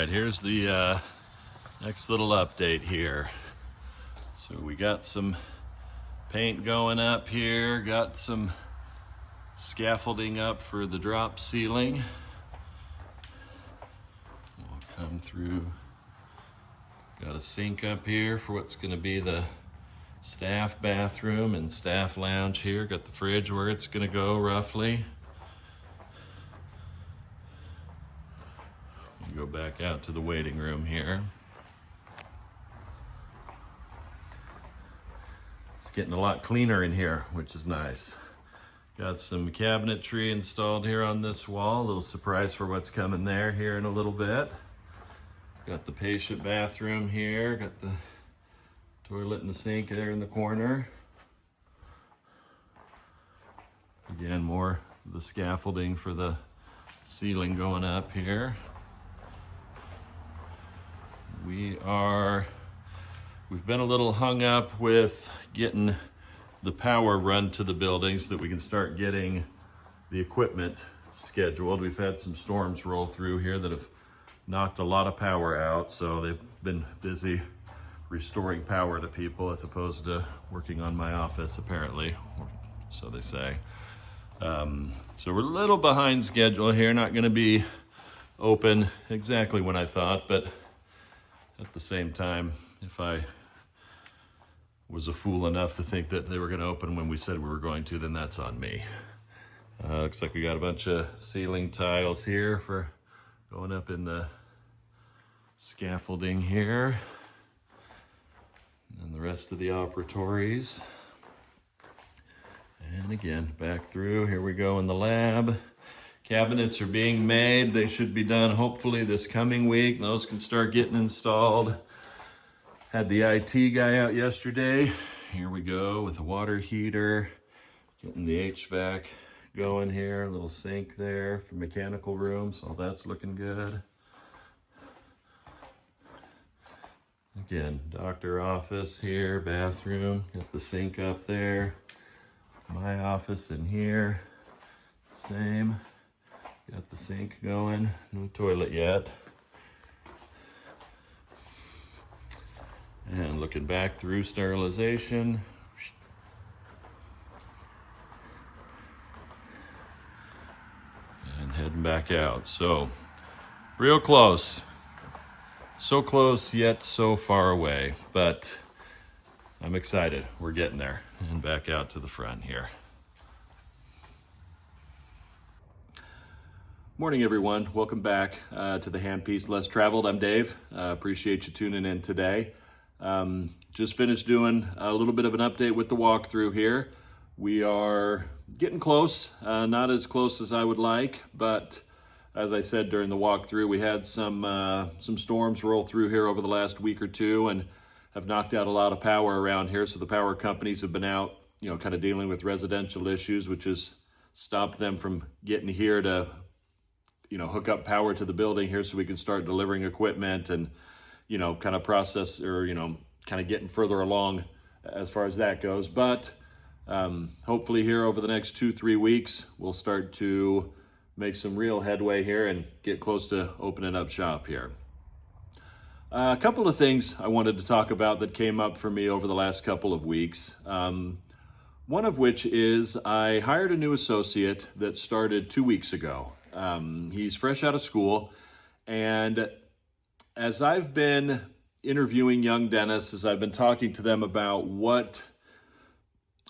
right, here's the next little update here. So we got some paint going up here, got some scaffolding up for the drop ceiling. We'll come through. Got a sink up here for what's going to be the staff bathroom and staff lounge here. Got the fridge where it's going to go roughly. We'll go back out to the waiting room here. It's getting a lot cleaner in here, which is nice. Got some cabinetry installed here on this wall. A little surprise for what's coming there here in a little bit. Got the patient bathroom here. Got the toilet and the sink there in the corner. Again, more of the scaffolding for the ceiling going up here. We've been a little hung up with getting the power run to the building so that we can start getting the equipment scheduled. We've had some storms roll through here that have knocked a lot of power out, so they've been busy restoring power to people as opposed to working on my office, apparently, so they say. So we're a little behind schedule here, not going to be open exactly when I thought, but at the same time, if I was a fool enough to think that they were going to open when we said we were going to, then that's on me. Looks like we got a bunch of ceiling tiles here for going up in the scaffolding here. And the rest of the operatories. And again, back through, here we go in the lab. Cabinets are being made. They should be done hopefully this coming week. Those can start getting installed. Had the IT guy out yesterday. Here we go with the water heater. Getting the HVAC going here. A little sink there for mechanical room, so that's looking good. Again, doctor office here, bathroom. Got the sink up there. My office in here. Same. Got the sink going. No toilet yet. And looking back through sterilization. And heading back out. So, real close. So close yet so far away. But I'm excited. We're getting there. And back out to the front here. Morning, everyone. Welcome back to the Handpiece Less Traveled. I'm Dave. Appreciate you tuning in today. Just finished doing a little bit of an update with the walkthrough here. We are getting close, not as close as I would like, but as I said during the walkthrough, we had some storms roll through here over the last week or two and have knocked out a lot of power around here. So the power companies have been out, kind of dealing with residential issues, which has stopped them from getting here to hook up power to the building here so we can start delivering equipment and, kind of process or, kind of getting further along as far as that goes. But hopefully here over the next 2-3 weeks, we'll start to make some real headway here and get close to opening up shop here. A couple of things I wanted to talk about that came up for me over the last couple of weeks. One of which is I hired a new associate that started 2 weeks ago. He's fresh out of school, and as I've been interviewing young dentists, as I've been talking to them about what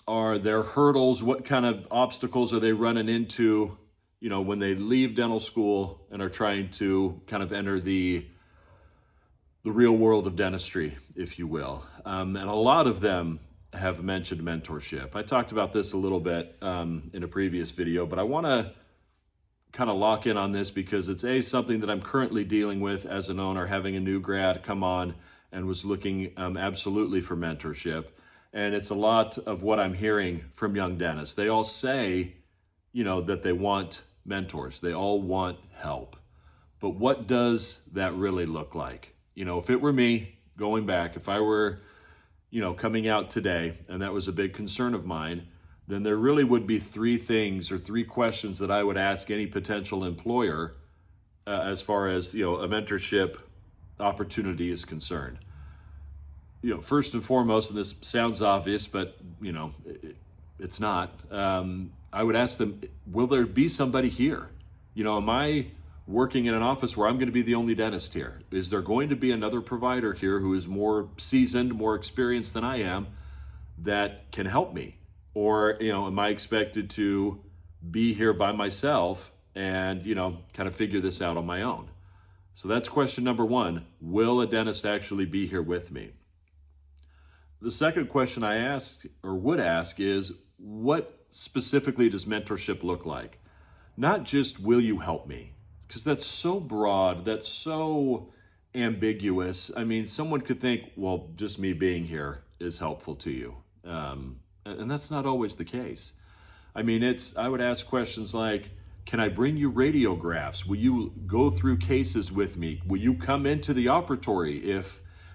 are their hurdles, what kind of obstacles are they running into, when they leave dental school and are trying to kind of enter the real world of dentistry, if you will. And a lot of them have mentioned mentorship. I talked about this a little bit in a previous video, but I want to kind of lock in on this because it's something that I'm currently dealing with as an owner, having a new grad come on and was looking absolutely for mentorship. And it's a lot of what I'm hearing from young dentists. They all say, that they want mentors. They all want help. But what does that really look like? If it were me going back, if I were, coming out today, and that was a big concern of mine, then there really would be 3 things or 3 questions that I would ask any potential employer as far as, a mentorship opportunity is concerned. First and foremost, and this sounds obvious, but it's not. I would ask them, will there be somebody here? Am I working in an office where I'm going to be the only dentist here? Is there going to be another provider here who is more seasoned, more experienced than I am that can help me? Or, am I expected to be here by myself and, kind of figure this out on my own? So that's question number one. Will a dentist actually be here with me? The second question I ask or would ask is, what specifically does mentorship look like? Not just, will you help me? Because that's so broad, that's so ambiguous. I mean, someone could think, well, just me being here is helpful to you. And that's not always the case. I mean, I would ask questions like, can I bring you radiographs? Will you go through cases with me? Will you come into the operatory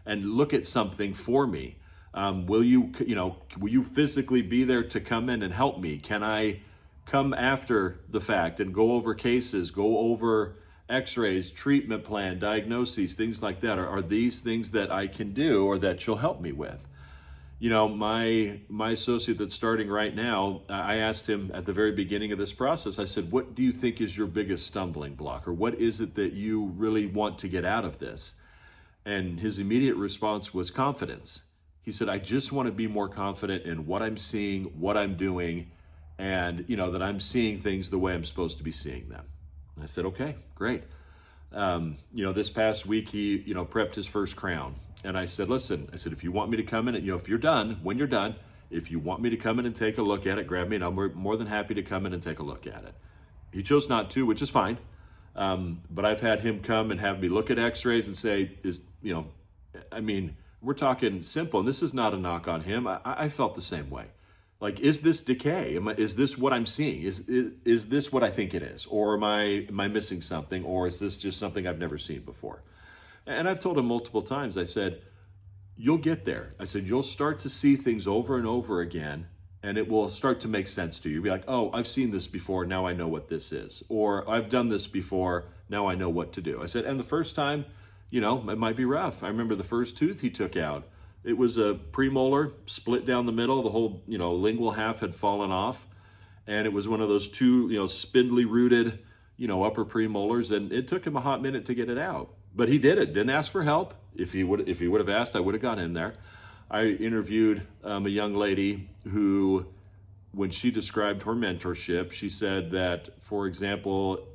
and look at something for me? Will you physically be there to come in and help me? Can I come after the fact and go over cases, go over x-rays, treatment plan, diagnoses, things like that? Are these things that I can do or that you'll help me with? My associate that's starting right now, I asked him at the very beginning of this process, I said, what do you think is your biggest stumbling block? Or what is it that you really want to get out of this? And his immediate response was confidence. He said, I just want to be more confident in what I'm seeing, what I'm doing, and that I'm seeing things the way I'm supposed to be seeing them. And I said, okay, great. This past week he prepped his first crown. And I said, listen, if you want me to come in and, if you're done, when you're done, if you want me to come in and take a look at it, grab me and I'm more than happy to come in and take a look at it. He chose not to, which is fine. But I've had him come and have me look at x-rays and say, we're talking simple, and this is not a knock on him. I felt the same way. Like, is this decay? Is this what I'm seeing? Is this what I think it is? Or am I missing something? Or is this just something I've never seen before? And I've told him multiple times, I said, you'll get there. I said, you'll start to see things over and over again, and it will start to make sense to you. You'll be like, oh, I've seen this before, now I know what this is. Or I've done this before, now I know what to do. I said, and the first time, it might be rough. I remember the first tooth he took out. It was a premolar, split down the middle. The whole, lingual half had fallen off. And it was one of those two, spindly rooted, upper premolars. And it took him a hot minute to get it out. But he did it, didn't ask for help. If he would have asked, I would have gone in there. I interviewed a young lady who, when she described her mentorship, she said that, for example,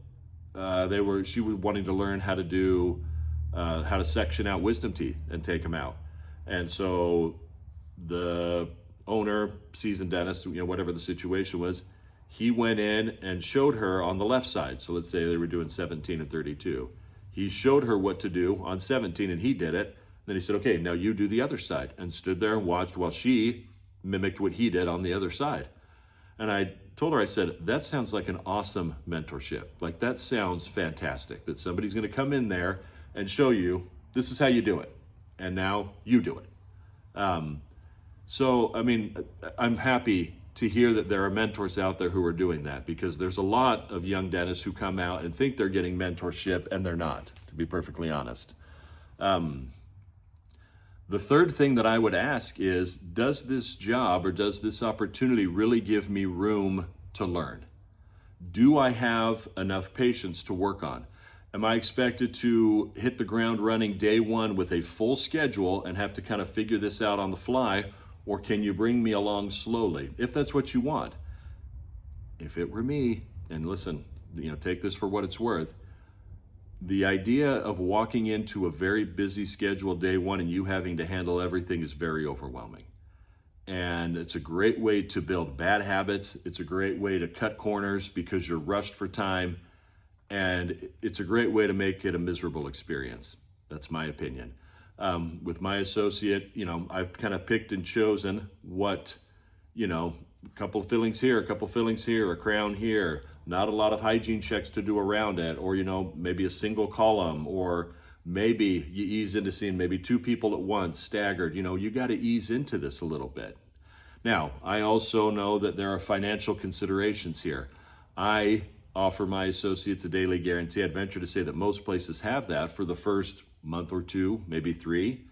she was wanting to learn how to section out wisdom teeth and take them out. And so the owner, seasoned dentist, whatever the situation was, he went in and showed her on the left side. So let's say they were doing 17 and 32. He showed her what to do on 17 and he did it. Then he said, okay, now you do the other side, and stood there and watched while she mimicked what he did on the other side. And I told her, I said, that sounds like an awesome mentorship. Like, that sounds fantastic, that somebody's going to come in there and show you, this is how you do it. And now you do it. I'm happy to hear that there are mentors out there who are doing that, because there's a lot of young dentists who come out and think they're getting mentorship and they're not, to be perfectly honest. The third thing that I would ask is, does this job or does this opportunity really give me room to learn? Do I have enough patience to work on? Am I expected to hit the ground running day one with a full schedule and have to kind of figure this out on the fly? Or can you bring me along slowly, if that's what you want? If it were me, and listen, take this for what it's worth, the idea of walking into a very busy schedule day one and you having to handle everything is very overwhelming. And it's a great way to build bad habits. It's a great way to cut corners because you're rushed for time. And it's a great way to make it a miserable experience. That's my opinion. With my associate, I've kind of picked and chosen what, a couple of fillings here, a couple of fillings here, a crown here, not a lot of hygiene checks to do around it, or, maybe a single column, or maybe you ease into seeing maybe two people at once, staggered. You got to ease into this a little bit. Now, I also know that there are financial considerations here. I offer my associates a daily guarantee. I'd venture to say that most places have that for the first month or two, maybe 3.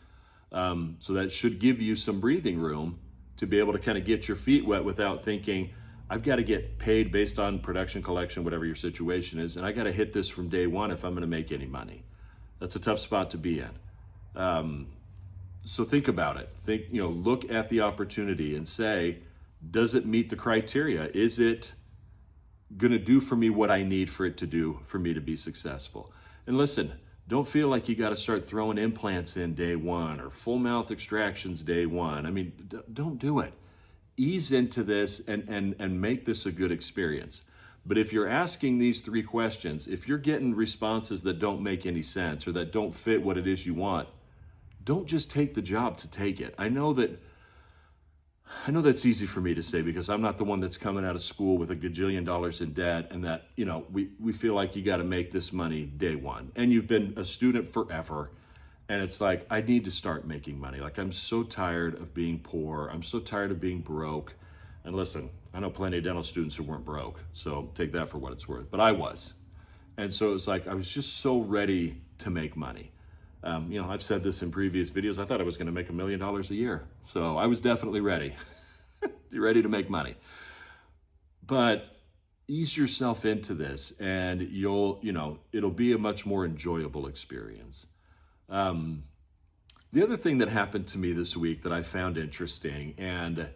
So that should give you some breathing room to be able to kind of get your feet wet without thinking, I've got to get paid based on production, collection, whatever your situation is, and I got to hit this from day one if I'm going to make any money. That's a tough spot to be in. So think about it. Look at the opportunity and say, does it meet the criteria? Is it going to do for me what I need for it to do for me to be successful? And listen, don't feel like you got to start throwing implants in day one or full mouth extractions day one. I mean, don't do it. Ease into this and make this a good experience. But if you're asking these 3 questions, if you're getting responses that don't make any sense or that don't fit what it is you want, don't just take the job to take it. I know that's easy for me to say because I'm not the one that's coming out of school with $1 gajillion in debt and that, we feel like you got to make this money day one. And you've been a student forever. And it's like, I need to start making money. Like, I'm so tired of being poor. I'm so tired of being broke. And listen, I know plenty of dental students who weren't broke. So take that for what it's worth. But I was. And so it's like, I was just so ready to make money. I've said this in previous videos. I thought I was going to make $1 million a year. So I was definitely ready. You're ready to make money. But ease yourself into this and it'll be a much more enjoyable experience. The other thing that happened to me this week that I found interesting, and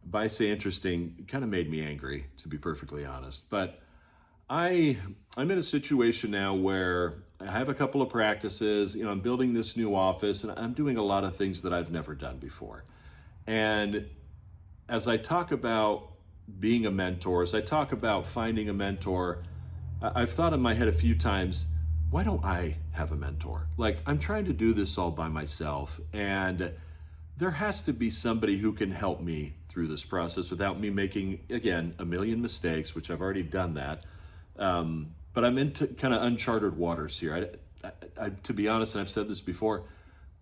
by say interesting, it kind of made me angry, to be perfectly honest. But I'm in a situation now where I have a couple of practices, I'm building this new office and I'm doing a lot of things that I've never done before. And as I talk about being a mentor, as I talk about finding a mentor, I've thought in my head a few times, why don't I have a mentor? Like, I'm trying to do this all by myself, and there has to be somebody who can help me through this process without me making, again, a million mistakes, which I've already done that. But I'm into kind of uncharted waters here. I, to be honest, and I've said this before,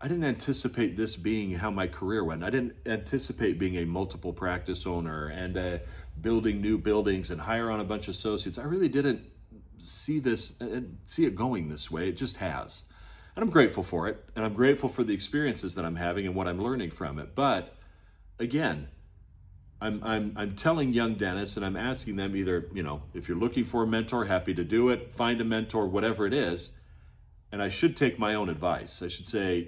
I didn't anticipate this being how my career went. I didn't anticipate being a multiple practice owner and building new buildings and hire on a bunch of associates. I really didn't see it going this way. It just has. And I'm grateful for it. And I'm grateful for the experiences that I'm having and what I'm learning from it. But again, I'm telling young dentists and I'm asking them either, if you're looking for a mentor, happy to do it, find a mentor, whatever it is. And I should take my own advice. I should say,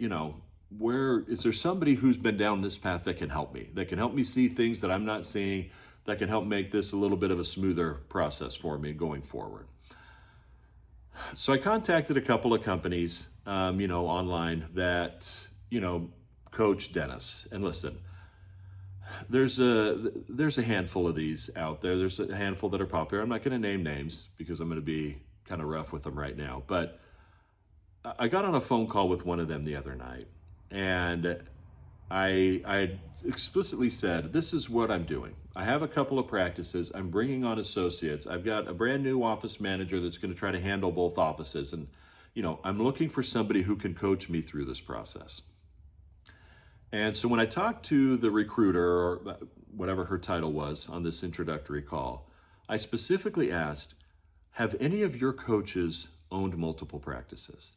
where is there somebody who's been down this path that can help me see things that I'm not seeing, that can help make this a little bit of a smoother process for me going forward. So I contacted a couple of companies, online that, coach dentists. And listen, there's a handful of these out there. There's a handful that are popular. I'm not going to name names because I'm going to be kind of rough with them right now. But I got on a phone call with one of them the other night, and I explicitly said, this is what I'm doing. I have a couple of practices. I'm bringing on associates. I've got a brand new office manager that's going to try to handle both offices. And, I'm looking for somebody who can coach me through this process. And so when I talked to the recruiter, or whatever her title was on this introductory call, I specifically asked, have any of your coaches owned multiple practices?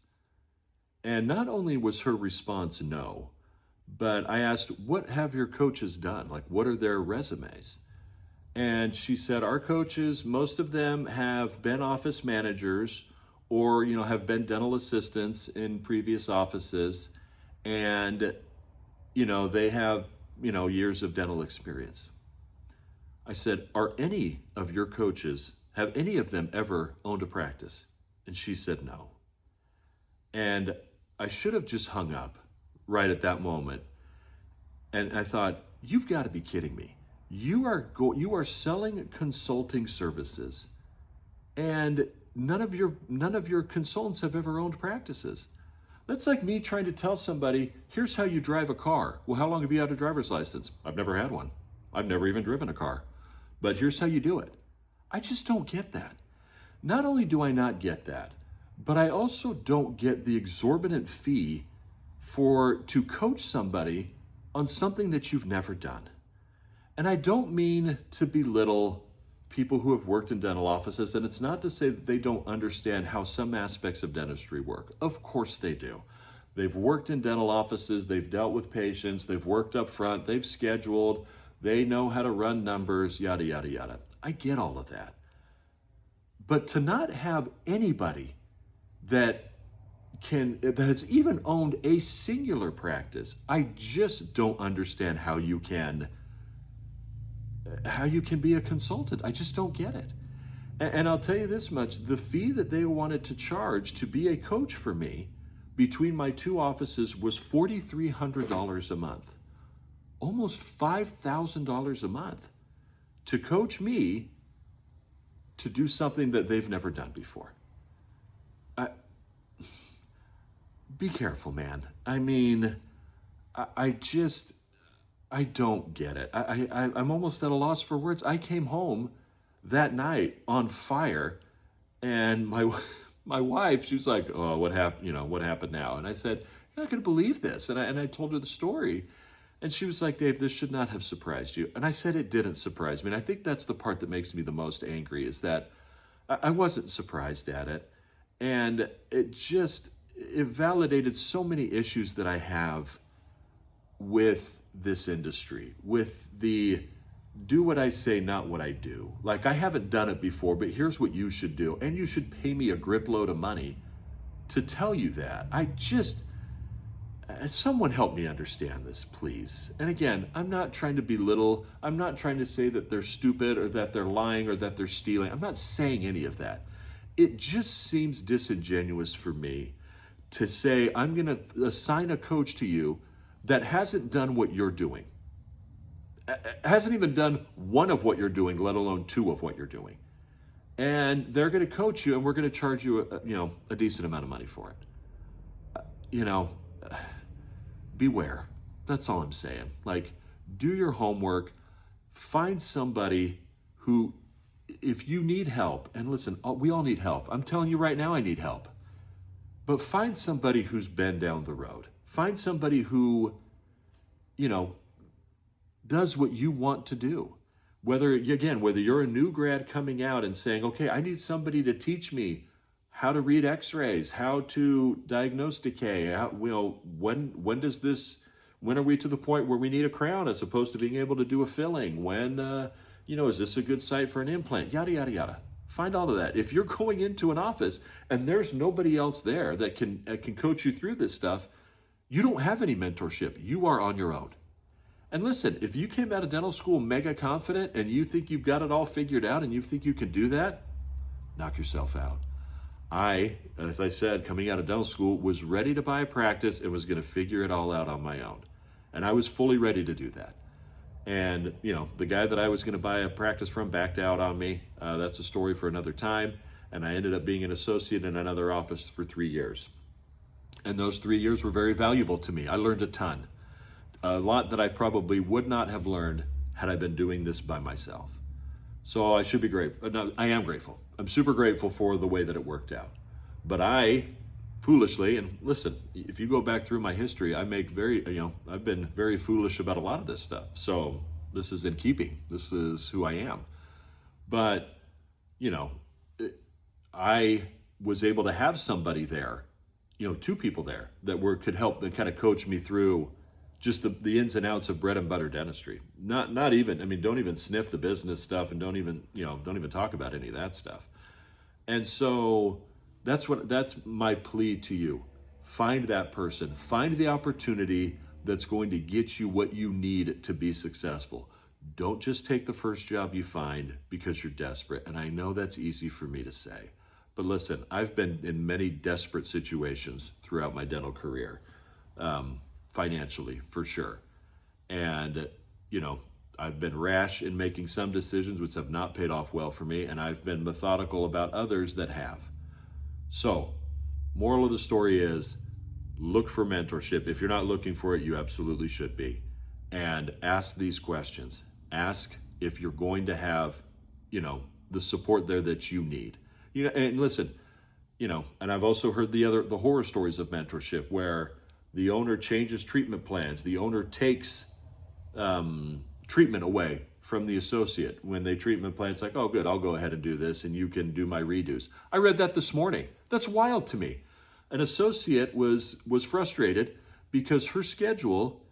And not only was her response no, but I asked, what have your coaches done? Like, what are their resumes? And she said, our coaches, most of them have been office managers or, have been dental assistants in previous offices. And, they have, years of dental experience. I said, are any of your coaches, have any of them ever owned a practice? And she said no. And I should have just hung up right at that moment. And I thought, you've got to be kidding me. You are selling consulting services, and none of your consultants have ever owned practices. That's like me trying to tell somebody, here's how you drive a car. Well, how long have you had a driver's license? I've never had one. I've never even driven a car. But here's how you do it. I just don't get that. Not only do I not get that, but I also don't get the exorbitant fee to coach somebody on something that you've never done. And I don't mean to belittle people who have worked in dental offices, and it's not to say that they don't understand how some aspects of dentistry work. Of course they do. They've worked in dental offices, they've dealt with patients, they've worked up front, they've scheduled, they know how to run numbers, yada, yada, yada. I get all of that. But to not have anybody that has even owned a singular practice, I just don't understand how you can be a consultant. I just don't get it. And I'll tell you this much, the fee that they wanted to charge to be a coach for me between my two offices was $4,300 a month, almost $5,000 a month to coach me to do something that they've never done before. Be careful, man. I mean, I don't get it. I'm almost at a loss for words. I came home that night on fire, and my wife, she was like, "Oh, what happened? What happened now?" And I said, "You're not going to believe this." And I told her the story, and she was like, "Dave, this should not have surprised you." And I said it didn't surprise me. And I think that's the part that makes me the most angry, is that I wasn't surprised at it, and it validated so many issues that I have with this industry, with the do what I say, not what I do. Like, I haven't done it before, but here's what you should do. And you should pay me a grip load of money to tell you that. Someone help me understand this, please. And again, I'm not trying to belittle. I'm not trying to say that they're stupid or that they're lying or that they're stealing. I'm not saying any of that. It just seems disingenuous for me to say, I'm going to assign a coach to you that hasn't done what you're doing, hasn't even done one of what you're doing, let alone two of what you're doing. And they're going to coach you, and we're going to charge you a decent amount of money for it. Beware. That's all I'm saying. Like, do your homework, find somebody who, if you need help, and listen, we all need help. I'm telling you right now, I need help. But find somebody who's been down the road. Find somebody who, does what you want to do. Whether you're a new grad coming out and saying, okay, I need somebody to teach me how to read x-rays, how to diagnose decay, when are we to the point where we need a crown as opposed to being able to do a filling? When, is this a good site for an implant? Yada, yada, yada. Find all of that. If you're going into an office and there's nobody else there that can coach you through this stuff, you don't have any mentorship. You are on your own. And listen, if you came out of dental school mega confident and you think you've got it all figured out and you think you can do that, knock yourself out. As I said, coming out of dental school, was ready to buy a practice and was going to figure it all out on my own. And I was fully ready to do that. And, the guy that I was going to buy a practice from backed out on me. That's a story for another time. And I ended up being an associate in another office for 3 years. And those 3 years were very valuable to me. I learned a ton. A lot that I probably would not have learned had I been doing this by myself. So I should be grateful. No, I am grateful. I'm super grateful for the way that it worked out. But I foolishly, and listen, if you go back through my history, I've been very foolish about a lot of this stuff. So this is in keeping. This is who I am. But, I was able to have somebody there, two people there that could help and kind of coach me through just the ins and outs of bread and butter dentistry. Not even, don't even sniff the business stuff, and don't even talk about any of that stuff. And so that's my plea to you. Find that person. Find the opportunity that's going to get you what you need to be successful. Don't just take the first job you find because you're desperate. And I know that's easy for me to say. But listen, I've been in many desperate situations throughout my dental career, financially, for sure. And, I've been rash in making some decisions which have not paid off well for me, and I've been methodical about others that have. So, moral of the story is, look for mentorship. If you're not looking for it, you absolutely should be. And ask these questions. Ask if you're going to have, the support there that you need. And listen, and I've also heard the horror stories of mentorship where the owner changes treatment plans. The owner takes treatment away from the associate when they treatment plan. It's like, oh, good, I'll go ahead and do this and you can do my redos. I read that this morning. That's wild to me. An associate was frustrated because her schedule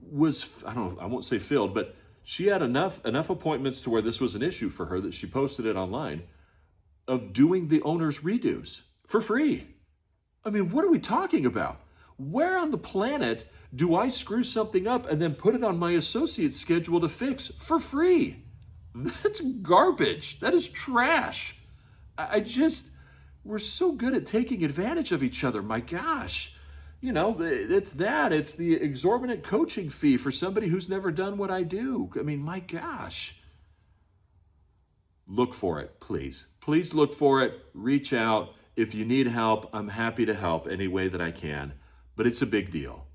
was, I won't say filled, but she had enough appointments to where this was an issue for her that she posted it online of doing the owner's redos for free. I mean, what are we talking about? Where on the planet do I screw something up and then put it on my associate's schedule to fix for free? That's garbage. That is trash. We're so good at taking advantage of each other. My gosh. You know, it's the exorbitant coaching fee for somebody who's never done what I do. I mean, my gosh. Look for it, please. Please look for it. Reach out. If you need help, I'm happy to help any way that I can. But it's a big deal.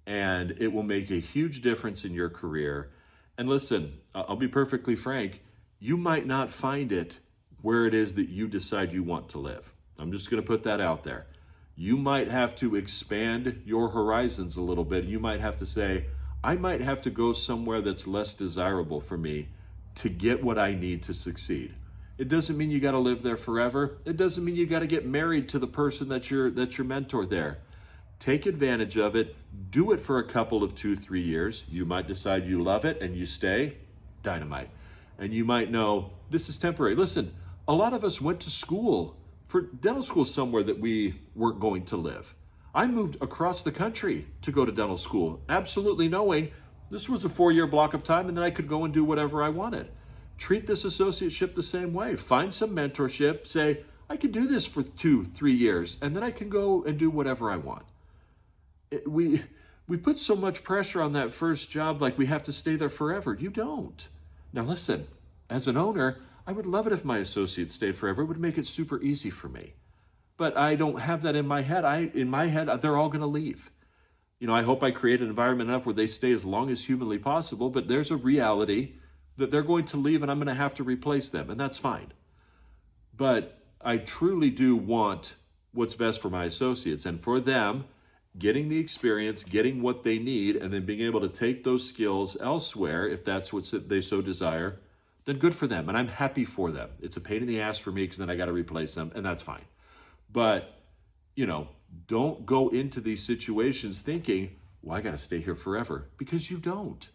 And it will make a huge difference in your career. And listen, I'll be perfectly frank. You might not find it where it is that you decide you want to live. I'm just going to put that out there. You might have to expand your horizons a little bit. You might have to say, I might have to go somewhere that's less desirable for me to get what I need to succeed. It doesn't mean you got to live there forever. It doesn't mean you got to get married to the person that's your mentor there. Take advantage of it. Do it for a couple of 2-3 years. You might decide you love it and you stay. Dynamite. And you might know this is temporary. Listen, a lot of us went to school for dental school somewhere that we weren't going to live. I moved across the country to go to dental school, absolutely knowing this was a 4-year block of time and then I could go and do whatever I wanted. Treat this associateship the same way. Find some mentorship. Say, I can do this for 2-3 years and then I can go and do whatever I want. We put so much pressure on that first job like we have to stay there forever. You don't. Now listen, as an owner, I would love it if my associates stayed forever. It would make it super easy for me. But I don't have that in my head. In my head, they're all going to leave. You know, I hope I create an environment enough where they stay as long as humanly possible, but there's a reality that they're going to leave and I'm going to have to replace them, and that's fine. But I truly do want what's best for my associates, and for them, getting the experience, getting what they need, and then being able to take those skills elsewhere, if that's what they so desire, then good for them, and I'm happy for them. It's a pain in the ass for me because then I got to replace them, and that's fine. But, you know, don't go into these situations thinking, well, I got to stay here forever, because you don't.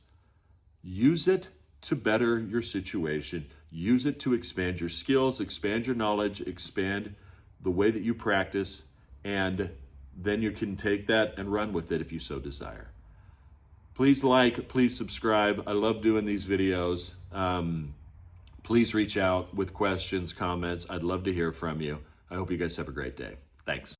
Use it to better your situation. Use it to expand your skills, expand your knowledge, expand the way that you practice, and then you can take that and run with it if you so desire. Please like, please subscribe. I love doing these videos. Please reach out with questions, comments. I'd love to hear from you. I hope you guys have a great day. Thanks.